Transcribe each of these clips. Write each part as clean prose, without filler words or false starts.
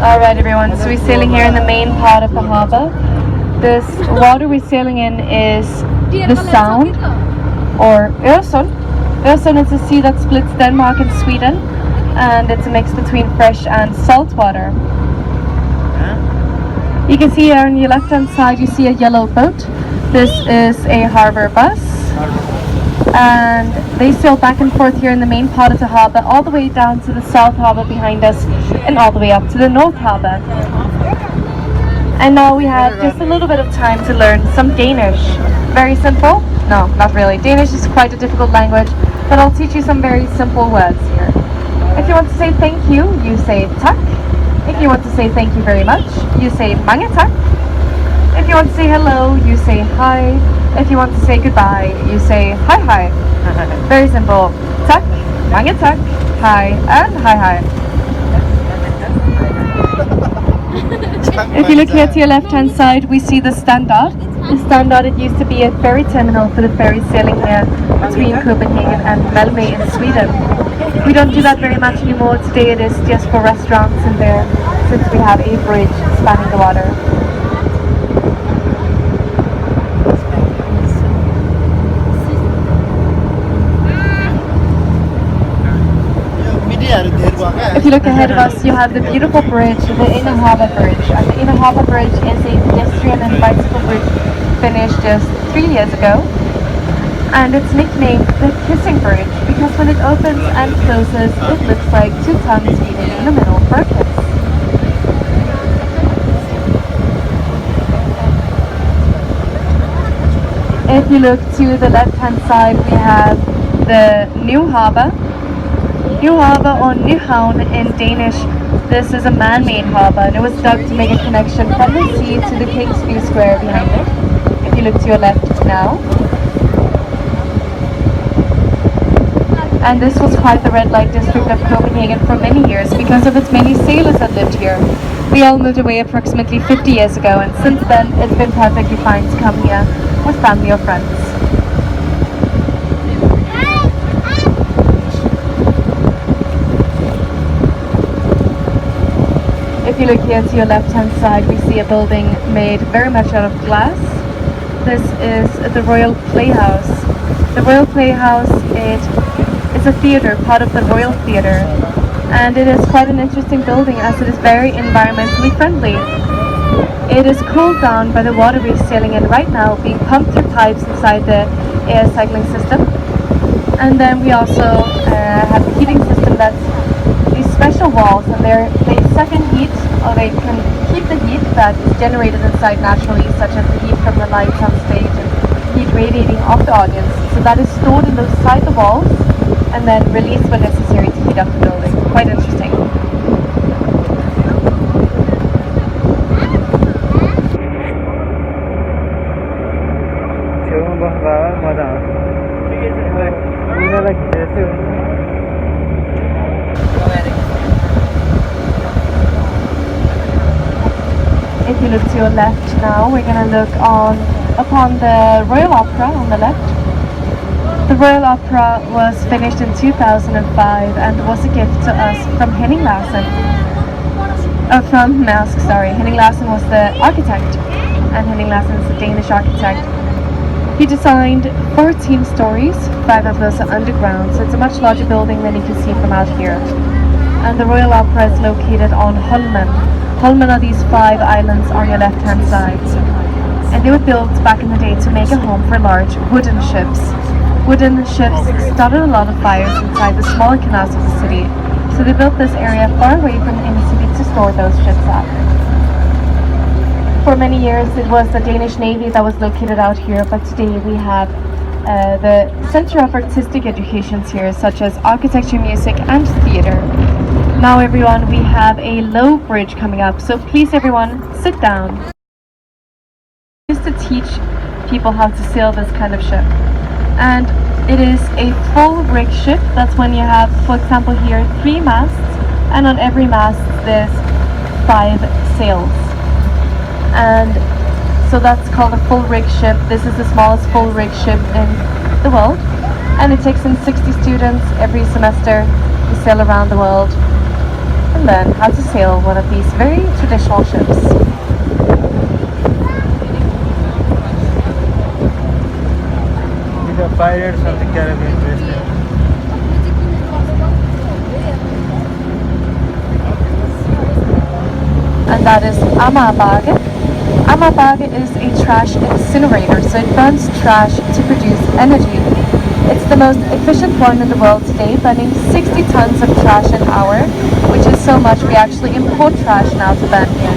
Alright everyone, so we're sailing here in the main part of the harbour. This water we're sailing in is the Sound, or Öresund. Öresund is a sea that splits Denmark and Sweden, and it's a mix between fresh and salt water. You can see here on your left hand side you see a yellow boat. This is a harbour bus, and they sail back and forth here in the main part of the harbour, all the way down to the south harbour behind us and all the way up to the north harbour. And now we have just a little bit of time to learn some Danish. Very simple? No, not really. Danish is quite a difficult language, but I'll teach you some very simple words here. If you want to say thank you, you say tak. If you want to say thank you very much, you say mange tak. If you want to say hello, you say hi. If you want to say goodbye, you say hi hi. Very simple. Tak, mange tak, hi, and hi hi. If you look here to your left hand side, we see the Standard. The Standard, it used to be a ferry terminal for the ferries sailing here between Copenhagen and Malmö in Sweden. We don't do that very much anymore. Today it is just for restaurants in there, since we have a bridge spanning the water. If you look ahead of us, you have the beautiful bridge, the Inner Harbour Bridge. And the Inner Harbour Bridge is a pedestrian and bicycle bridge finished just 3 years ago. And it's nicknamed the Kissing Bridge because when it opens and closes, it looks like two tongues meeting in the middle for a kiss. If you look to the left hand side, we have the New Harbour. New Harbour, or Nyhavn in Danish, this is a man-made harbour, and it was dug to make a connection from the sea to the King's View Square behind it. If you look to your left now. And this was quite the red light district of Copenhagen for many years because of its many sailors that lived here. We all moved away approximately 50 years ago, and since then it's been perfectly fine to come here with family or friends. If you look here to your left hand side, we see a building made very much out of glass. This is the Royal Playhouse. The Royal Playhouse, it is a theatre, part of the Royal Theatre, and it is quite an interesting building as it is very environmentally friendly. It is cooled down by the water we're sailing in right now, being pumped through pipes inside the air cycling system. And then we also have a heating system that's these special walls, and they suck in heat, or they can keep the heat that is generated inside naturally, such as the heat from the lights on stage and heat radiating off the audience. So that is stored inside the walls and then released when necessary to heat up the building. Quite interesting. If you look to your left now, we're going to look upon the Royal Opera on the left. The Royal Opera was finished in 2005 and was a gift to us from Henning Larsen. From Maersk, sorry. Henning Larsen was the architect, and Henning Larsen is a Danish architect. He designed 14 stories, 5 of those are underground, so it's a much larger building than you can see from out here. And the Royal Opera is located on Holmen. Holmen are these 5 islands on your left hand side. And they were built back in the day to make a home for large wooden ships. Wooden ships started a lot of fires inside the smaller canals of the city, so they built this area far away from the inner city to store those ships at. For many years it was the Danish Navy that was located out here, but today we have the Center of Artistic Educations here, such as architecture, music and theatre. Now everyone, we have a low bridge coming up, so please everyone, sit down. Just to teach people how to sail this kind of ship. And it is a full rig ship. That's when you have, for example here, 3 masts, and on every mast there's 5 sails. And so that's called a full rig ship. This is the smallest full rig ship in the world, and it takes in 60 students every semester to sail around the world. can learn how to sail one of these very traditional ships. With the Pirates of the Caribbean restaurant. And that is Amabage. Amabage is a trash incinerator, so it burns trash to produce energy. It's the most efficient one in the world today, burning 60 tons of trash an hour, which is so much we actually import trash now to burn here.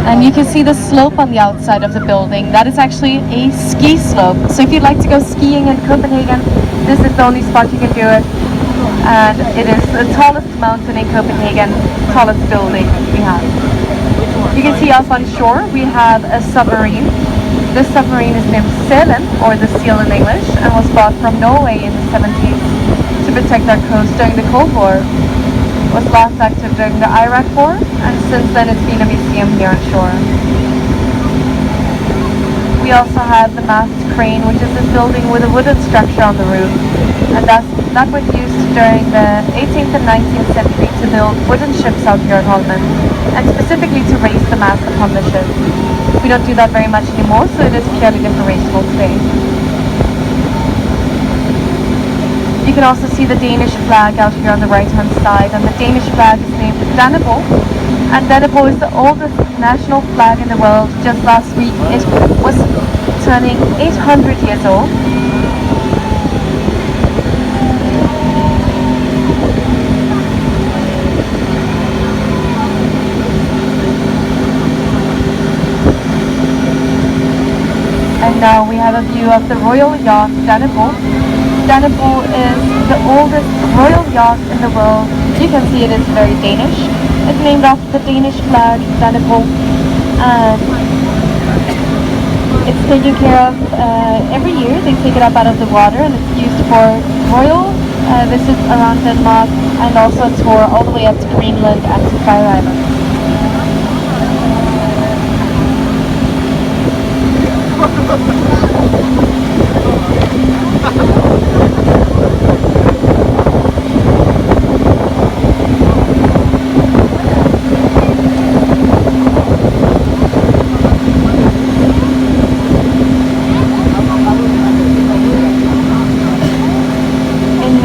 And you can see the slope on the outside of the building. That is actually a ski slope. So if you'd like to go skiing in Copenhagen, this is the only spot you can do it. And it is the tallest mountain in Copenhagen, tallest building we have. You can see up on shore we have a submarine. This submarine is named Selen, or the Seal in English, and was bought from Norway in the 70s to protect our coast during the Cold War. It was last active during the Iraq War, and since then it's been a museum here on shore. We also have the mast crane, which is a building with a wooden structure on the roof, and that was used during the 18th and 19th century to build wooden ships out here at Holmen, and specifically to raise the mast upon the ship. We don't do that very much anymore, so it is purely decorational today. You can also see the Danish flag out here on the right hand side, and the Danish flag is named Dannebro. And Dannebro is the oldest national flag in the world. Just last week it was turning 800 years old. And now we have a view of the royal yacht Dannebro. Dannebro is the oldest royal yacht in the world. You can see it is very Danish. It's named after the Danish flag, Dannebro, and it's taken care of every year. They take it up out of the water, and it's used for royal visits around Denmark, and also a tour all the way up to Greenland and to Fire Islands.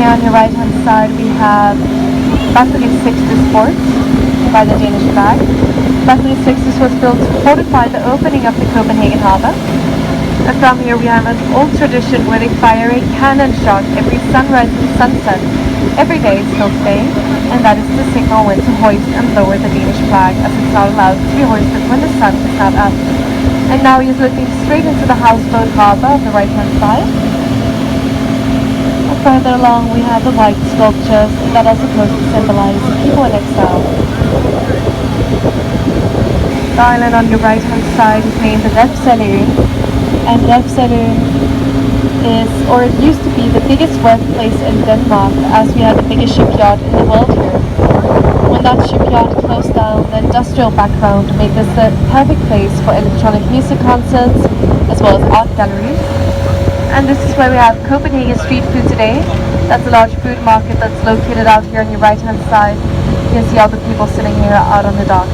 On your right hand side we have Battery 60 Sports by the Danish flag. Battery 60 was built to fortify the opening of the Copenhagen harbour. And from here we have an old tradition where they fire a cannon shot every sunrise and sunset. Every day it's still today, and that is the signal when to hoist and lower the Danish flag, as it's not allowed to be hoisted when the sun is not up. And now he is looking straight into the houseboat harbour on the right hand side. Further along we have the white sculptures that are supposed to symbolize people in exile. The island on your right hand side is named Refshaløen, and Refshaløen is, or it used to be, the biggest workplace in Denmark, as we had the biggest shipyard in the world here. When that shipyard closed down, the industrial background made this the perfect place for electronic music concerts as well as art galleries. And this is where we have Copenhagen street food today. That's a large food market that's located out here on your right hand side. You can see all the people sitting here out on the dock.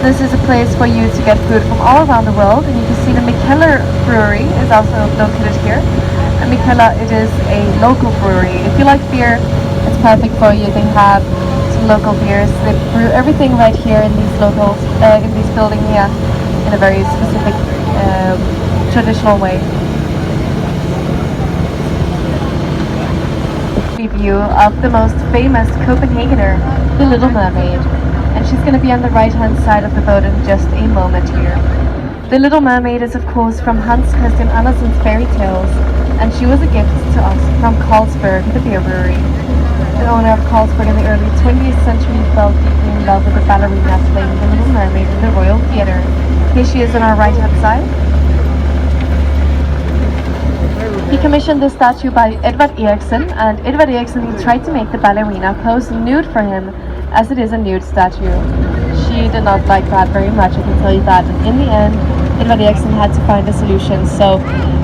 This is a place for you to get food from all around the world, and you can see the Mikkeller brewery is also located here. And Mikkeller, it is a local brewery. If you like beer, it's perfect for you. They have some local beers. They brew everything right here in these locals, in this building here, in a very specific, traditional way. View of the most famous Copenhagener, the Little Mermaid, and she's going to be on the right hand side of the boat in just a moment here. The Little Mermaid is of course from Hans Christian Andersen's fairy tales, and she was a gift to us from Carlsberg, the beer brewery. The owner of Carlsberg in the early 20th century fell deeply in love with the ballerina playing the Little Mermaid in the Royal Theatre. Here she is on our right hand side. He commissioned this statue by Edvard Eriksen, and Edvard Eriksen tried to make the ballerina pose nude for him, as it is a nude statue. She did not like that very much, I can tell you that. And in the end, Edvard Eriksen had to find a solution, so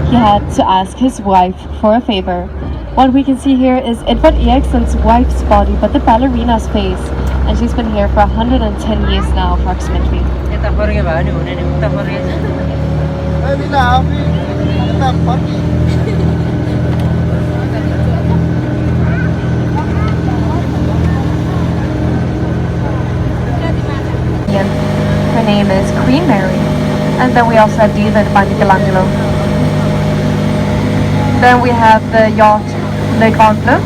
he had to ask his wife for a favor. What we can see here is Edvard Eriksson's wife's body, but the ballerina's face. And she's been here for 110 years now, approximately. Her name is Queen Mary. And then we also have David by Michelangelo. Then we have the yacht Le Grand Bleu,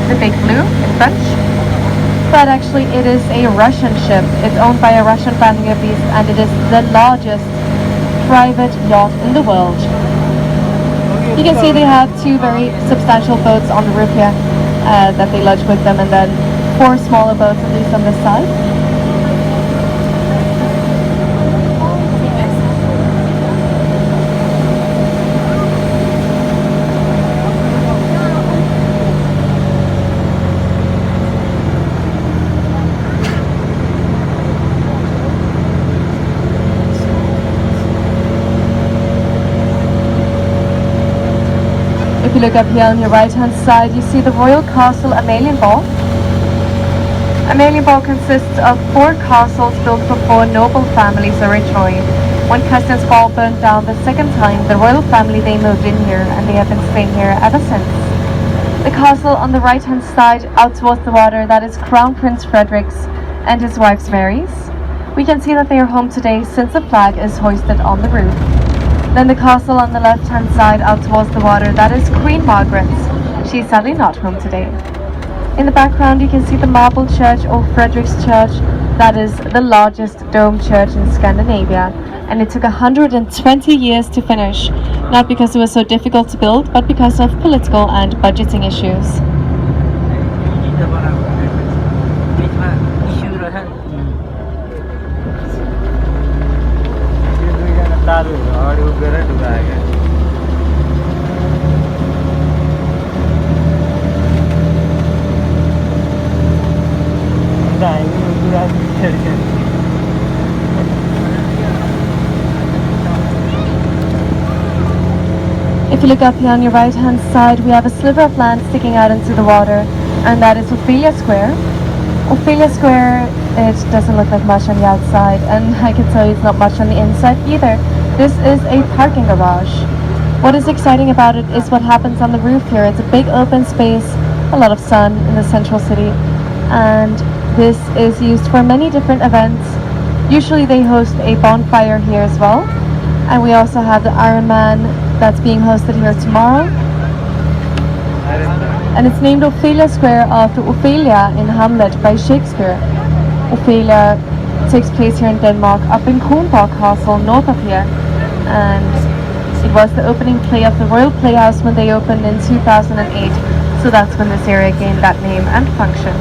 the Big Blue in French. But actually it is a Russian ship. It's owned by a Russian family of these, and it is the largest private yacht in the world. You can see they have two very substantial boats on the roof here that they lodge with them, and then 4 smaller boats at least on this side. If you look up here on your right hand side, you see the Royal Castle Amalienborg. Amalienborg consists of 4 castles built for 4 noble families originally. When Christiansborg burned down the second time, the royal family they moved in here, and they have been staying here ever since. The castle on the right hand side out towards the water, that is Crown Prince Frederick's and his wife's Mary's. We can see that they are home today since the flag is hoisted on the roof. Then the castle on the left hand side out towards the water, that is Queen Margaret's. She is sadly not home today. In the background you can see the marble church, or Frederick's Church. That is the largest dome church in Scandinavia, and it took 120 years to finish, not because it was so difficult to build, but because of political and budgeting issues. If you look up here on your right hand side, we have a sliver of land sticking out into the water, and that is Ophelia Square. Ophelia Square, it doesn't look like much on the outside, and I can tell you it's not much on the inside either. This is a parking garage. What is exciting about it is what happens on the roof here. It's a big open space, a lot of sun in the central city, and this is used for many different events. Usually they host a bonfire here as well, and we also have the Iron Man that's being hosted here tomorrow. And it's named Ophelia Square after Ophelia in Hamlet by Shakespeare. Ophelia takes place here in Denmark, up in Kronborg Castle, north of here. And it was the opening play of the Royal Playhouse when they opened in 2008. So that's when this area gained that name and function.